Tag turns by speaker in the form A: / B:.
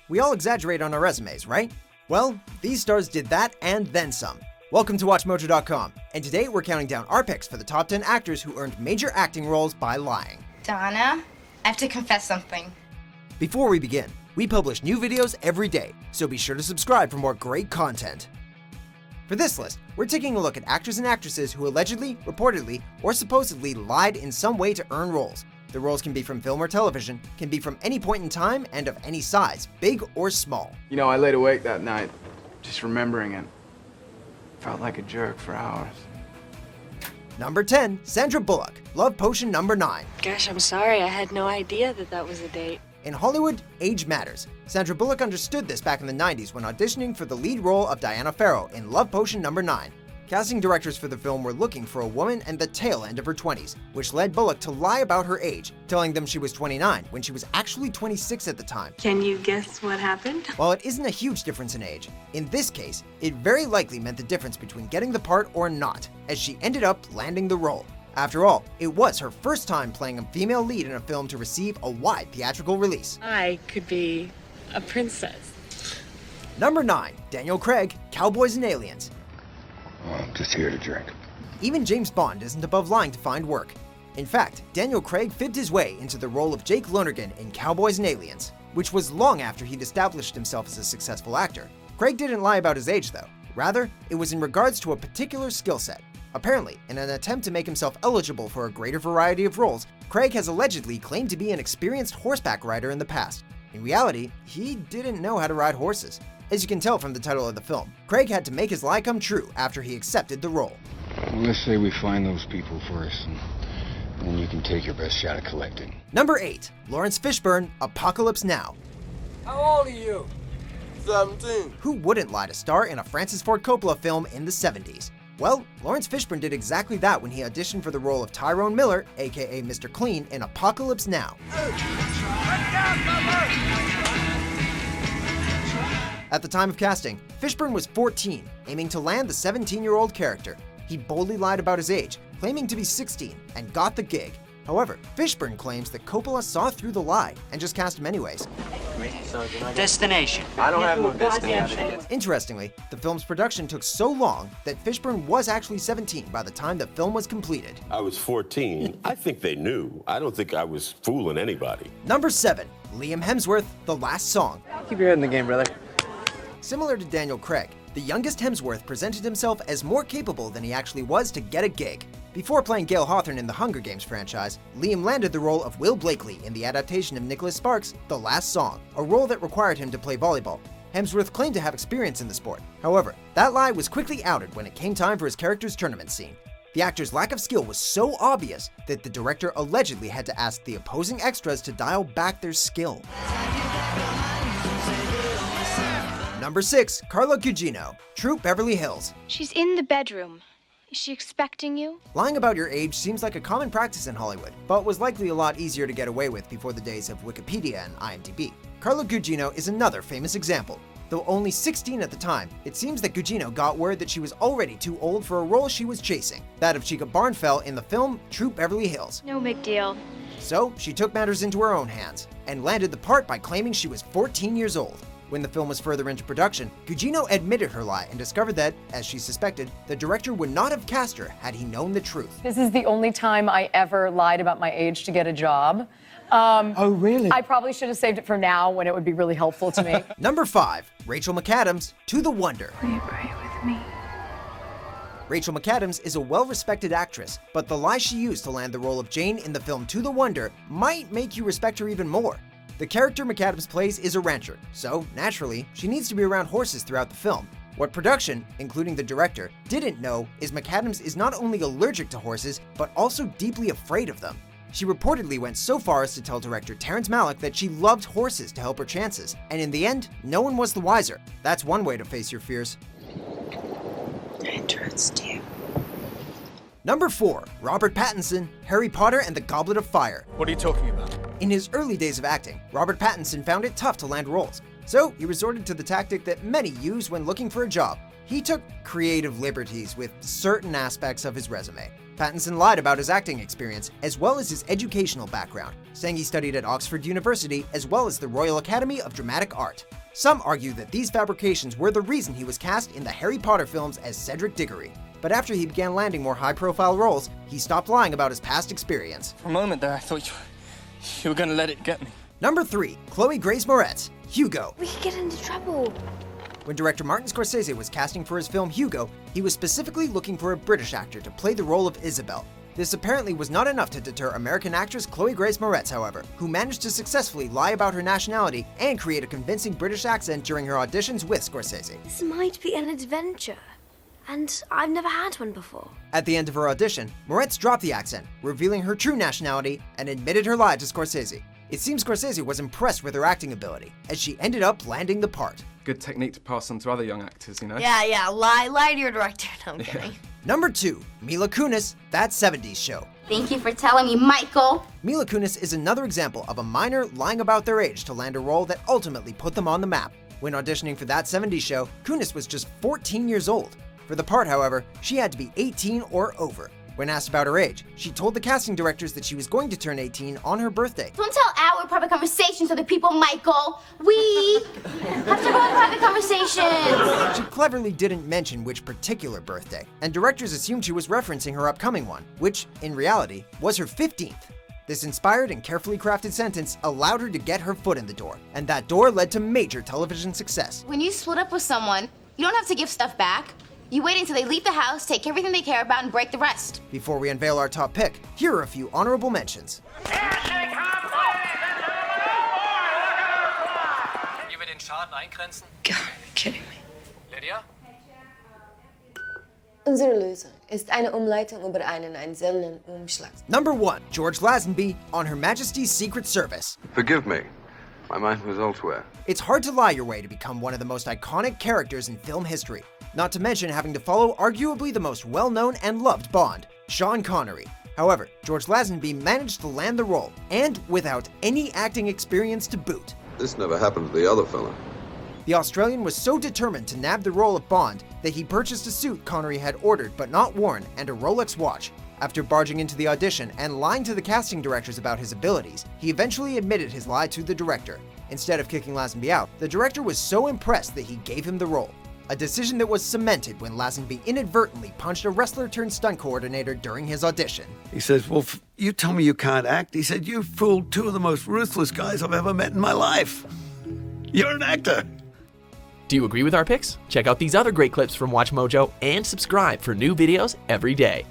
A: We all exaggerate on our resumes, right? Well, these stars did that and then some. Welcome to WatchMojo.com, and today we're counting down our picks for the top 10 actors who earned major acting roles by lying.
B: Donna, I have to confess something.
A: Before we begin, we publish new videos every day, so be sure to subscribe for more great content. For this list, we're taking a look at actors and actresses who allegedly, reportedly, or supposedly lied in some way to earn roles. The roles can be from film or television, can be from any point in time, and of any size, big or small.
C: You know, I laid awake that night, just remembering it. Felt like a jerk for hours.
A: Number 10, Sandra Bullock, Love Potion number 9.
D: Gosh, I'm sorry, I had no idea that was a date.
A: In Hollywood, age matters. Sandra Bullock understood this back in the 90s when auditioning for the lead role of Diana Farrow in Love Potion number 9. Casting directors for the film were looking for a woman and the tail end of her 20s, which led Bullock to lie about her age, telling them she was 29 when she was actually 26 at the time.
D: Can you guess what happened?
A: While it isn't a huge difference in age, in this case, it very likely meant the difference between getting the part or not, as she ended up landing the role. After all, it was her first time playing a female lead in a film to receive a wide theatrical release.
D: I could be a princess.
A: Number 9, Daniel Craig, Cowboys and Aliens.
E: Oh, I'm just here to drink.
A: Even James Bond isn't above lying to find work. In fact, Daniel Craig fibbed his way into the role of Jake Lonergan in Cowboys and Aliens, which was long after he'd established himself as a successful actor. Craig didn't lie about his age though. Rather, it was in regards to a particular skill set. Apparently, in an attempt to make himself eligible for a greater variety of roles, Craig has allegedly claimed to be an experienced horseback rider in the past. In reality, he didn't know how to ride horses. As you can tell from the title of the film, Craig had to make his lie come true after he accepted the role.
E: Well, let's say we find those people first, and then you can take your best shot at collecting.
A: Number 8, Laurence Fishburne, Apocalypse Now.
F: How old are you? 17.
A: Who wouldn't lie to star in a Francis Ford Coppola film in the 70s? Well, Laurence Fishburne did exactly that when he auditioned for the role of Tyrone Miller, aka Mr. Clean, in Apocalypse Now. At the time of casting, Fishburne was 14, aiming to land the 17-year-old character. He boldly lied about his age, claiming to be 16, and got the gig. However, Fishburne claims that Coppola saw through the lie and just cast him anyways.
G: Destination.
C: I don't have no destination.
A: Interestingly, the film's production took so long that Fishburne was actually 17 by the time the film was completed.
H: I was 14. I think they knew. I don't think I was fooling anybody.
A: Number 7, Liam Hemsworth, The Last Song.
C: Keep your head in the game, brother.
A: Similar to Daniel Craig, the youngest Hemsworth presented himself as more capable than he actually was to get a gig. Before playing Gale Hawthorne in the Hunger Games franchise, Liam landed the role of Will Blakely in the adaptation of Nicholas Sparks' The Last Song, a role that required him to play volleyball. Hemsworth claimed to have experience in the sport. However, that lie was quickly outed when it came time for his character's tournament scene. The actor's lack of skill was so obvious that the director allegedly had to ask the opposing extras to dial back their skill. Number 6, Carla Gugino, Troop Beverly Hills.
B: She's in the bedroom. Is she expecting you?
A: Lying about your age seems like a common practice in Hollywood, but was likely a lot easier to get away with before the days of Wikipedia and IMDb. Carla Gugino is another famous example. Though only 16 at the time, it seems that Gugino got word that she was already too old for a role she was chasing, that of Chica Barnfell in the film Troop Beverly Hills.
B: No big deal.
A: So she took matters into her own hands, and landed the part by claiming she was 14 years old. When the film was further into production, Gugino admitted her lie and discovered that, as she suspected, the director would not have cast her had he known the truth.
I: This is the only time I ever lied about my age to get a job.
F: Oh, really?
I: I probably should have saved it for now when it would be really helpful to me.
A: Number 5, Rachel McAdams, To the Wonder.
B: Will you pray with me?
A: Rachel McAdams is a well-respected actress, but the lie she used to land the role of Jane in the film To the Wonder might make you respect her even more. The character McAdams plays is a rancher, so naturally, she needs to be around horses throughout the film. What production, including the director, didn't know is McAdams is not only allergic to horses, but also deeply afraid of them. She reportedly went so far as to tell director Terrence Malick that she loved horses to help her chances, and in the end, no one was the wiser. That's one way to face your fears.
D: I trust you.
A: Number 4, Robert Pattinson, Harry Potter and the Goblet of Fire.
F: What are you talking about?
A: In his early days of acting, Robert Pattinson found it tough to land roles, so he resorted to the tactic that many use when looking for a job. He took creative liberties with certain aspects of his resume. Pattinson lied about his acting experience, as well as his educational background, saying he studied at Oxford University as well as the Royal Academy of Dramatic Art. Some argue that these fabrications were the reason he was cast in the Harry Potter films as Cedric Diggory. But after he began landing more high-profile roles, he stopped lying about his past experience.
F: For a moment there, I thought you were gonna let it get me.
A: Number 3. Chloë Grace Moretz, Hugo.
B: We could get into trouble.
A: When director Martin Scorsese was casting for his film Hugo, he was specifically looking for a British actor to play the role of Isabel. This apparently was not enough to deter American actress Chloë Grace Moretz, however, who managed to successfully lie about her nationality and create a convincing British accent during her auditions with Scorsese.
B: This might be an adventure, and I've never had one before.
A: At the end of her audition, Moretz dropped the accent, revealing her true nationality and admitted her lie to Scorsese. It seems Scorsese was impressed with her acting ability, as she ended up landing the part.
C: Good technique to pass on to other young actors, you know?
B: Yeah, lie to your director. No, I'm kidding.
A: Number 2. Mila Kunis, That 70s Show.
B: Thank you for telling me, Michael.
A: Mila Kunis is another example of a minor lying about their age to land a role that ultimately put them on the map. When auditioning for That 70s Show, Kunis was just 14 years old. For the part, however, she had to be 18 or over. When asked about her age, she told the casting directors that she was going to turn 18 on her birthday.
B: Don't tell our private conversations to the people, Michael. We have to go on private conversations.
A: She cleverly didn't mention which particular birthday, and directors assumed she was referencing her upcoming one, which, in reality, was her 15th. This inspired and carefully crafted sentence allowed her to get her foot in the door, and that door led to major television success.
B: When you split up with someone, you don't have to give stuff back. You wait until they leave the house, take everything they care about, and break the rest.
A: Before we unveil our top pick, here are a few honorable mentions.
F: Wie wir den Schaden eingrenzen?
D: God, are you kidding me?
F: Lydia?
J: Unsere Lösung ist eine Umleitung über einen einzelnen Umschlag.
A: Number 1. George Lazenby on Her Majesty's Secret Service.
K: Forgive me. My mind was elsewhere.
A: It's hard to lie your way to become one of the most iconic characters in film history, not to mention having to follow arguably the most well-known and loved Bond, Sean Connery. However, George Lazenby managed to land the role, and without any acting experience to boot.
K: This never happened to the other fella.
A: The Australian was so determined to nab the role of Bond that he purchased a suit Connery had ordered but not worn and a Rolex watch. After barging into the audition and lying to the casting directors about his abilities, he eventually admitted his lie to the director. Instead of kicking Lazenby out, the director was so impressed that he gave him the role. A decision that was cemented when Lazenby inadvertently punched a wrestler-turned-stunt coordinator during his audition.
L: He says, well, you tell me you can't act. He said, you fooled two of the most ruthless guys I've ever met in my life. You're an actor.
M: Do you agree with our picks? Check out these other great clips from WatchMojo and subscribe for new videos every day.